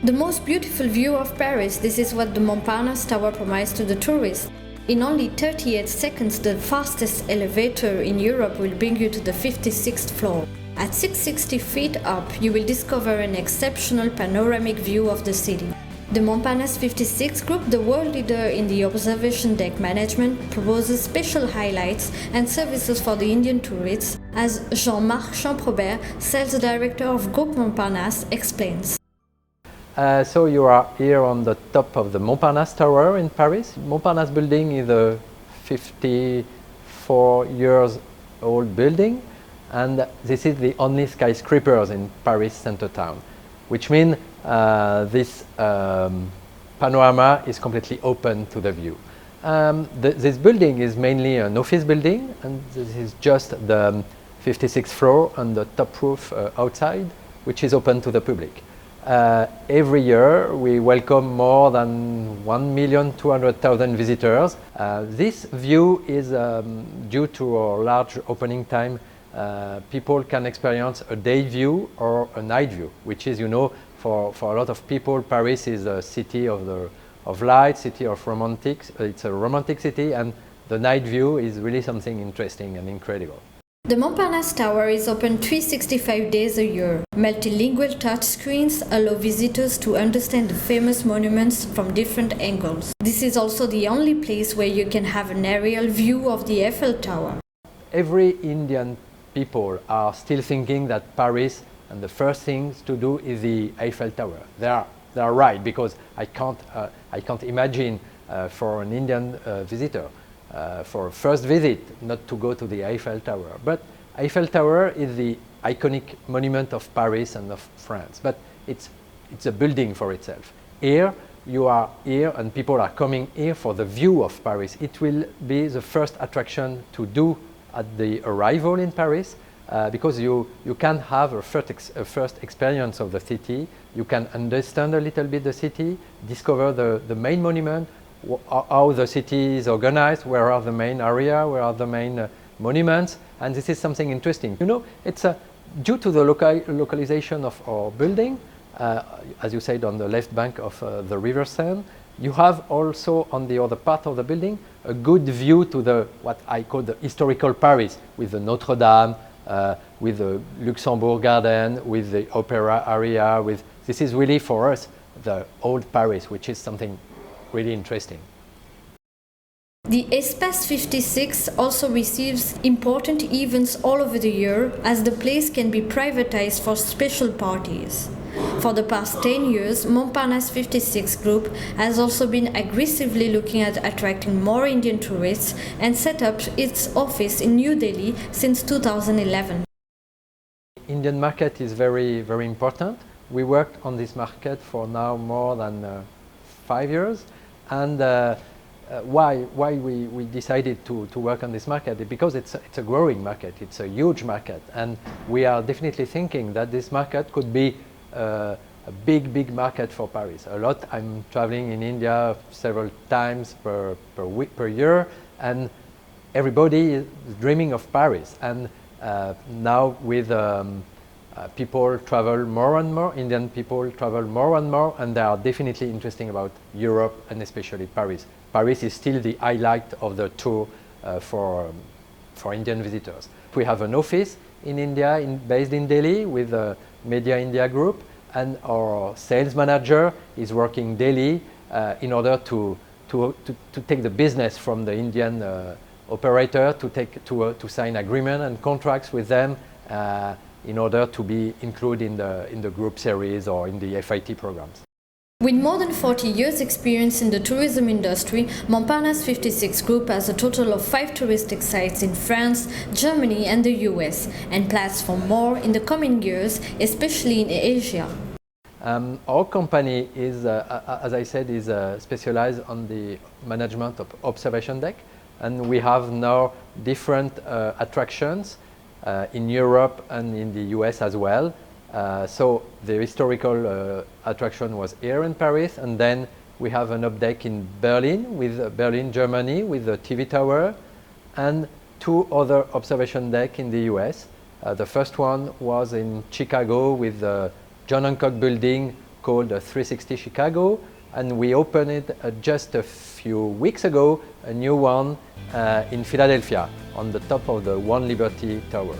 The most beautiful view of Paris, this is what the Montparnasse Tower promises to the tourists. In only 38 seconds, the fastest elevator in Europe will bring you to the 56th floor. At 660 feet up, you will discover an exceptional panoramic view of the city. The Montparnasse 56 Group, the world leader in the observation deck management, proposes special highlights and services for the Indian tourists, as Jean Marc Champrobert, sales director of Group Montparnasse, explains. So you are here on the top of the Montparnasse Tower in Paris. Montparnasse building is a 54 years old building, and this is the only skyscrapers in Paris center town, which means this panorama is completely open to the view. This building is mainly an office building, and this is just the 56th floor and the top roof outside, which is open to the public. Every year we welcome more than 1,200,000 visitors. This view is due to our large opening time. People can experience a day view or a night view, which is, you know, for a lot of people, Paris is a city of light, city of romantics. It's a romantic city, and the night view is really something interesting and incredible. The Montparnasse Tower is open 365 days a year. Multilingual touchscreens allow visitors to understand the famous monuments from different angles. This is also the only place where you can have an aerial view of the Eiffel Tower. Every Indian people are still thinking that Paris and the first things to do is the Eiffel Tower. They are right, because I can't imagine for an Indian visitor for a first visit not to go to the Eiffel Tower. But Eiffel Tower is the iconic monument of Paris and of France, but it's a building for itself. Here you are here and people are coming here for the view of Paris. It will be the first attraction to do at the arrival in Paris, because you can have a first experience of the city. You can understand a little bit the city, discover the main monument, how the city is organized, where are the main area, where are the main monuments, and this is something interesting. You know, it's due to the localization of our building, as you said, on the left bank of the River Seine. You have also on the other part of the building a good view to the what I call the historical Paris, with the Notre Dame, with the Luxembourg Garden, with the opera area. This is really for us the old Paris, which is something really interesting. The Espace 56 also receives important events all over the year, as the place can be privatized for special parties. For the past 10 years, Montparnasse 56 Group has also been aggressively looking at attracting more Indian tourists and set up its office in New Delhi since 2011. Indian market is very, very important. We worked on this market for now more than 5 years, and why we decided to work on this market? Because it's a growing market, it's a huge market, and we are definitely thinking that this market could be a big market for Paris. I'm traveling in India several times per year, and everybody is dreaming of Paris. And now with people travel more and more, Indian people travel more and more, and they are definitely interested about Europe and especially Paris. Paris is still the highlight of the tour for Indian visitors. We have an office in India, based in Delhi, with the Media India Group, and our sales manager is working daily in order to take the business from the Indian operator, to sign agreement and contracts with them in order to be included in the group series or in the FIT programs. With more than 40 years experience in the tourism industry, Montparnasse 56 Group has a total of 5 touristic sites in France, Germany and the US, and plans for more in the coming years, especially in Asia. Our company is, as I said, is specialized on the management of observation deck, and we have now different attractions in Europe and in the US as well. So the historical attraction was here in Paris, and then we have an updeck in Berlin, Germany, with the TV tower, and 2 other observation decks in the US. The first one was in Chicago with the John Hancock building called 360 Chicago, and we opened it just a few weeks ago, a new one in Philadelphia, on the top of the One Liberty Tower.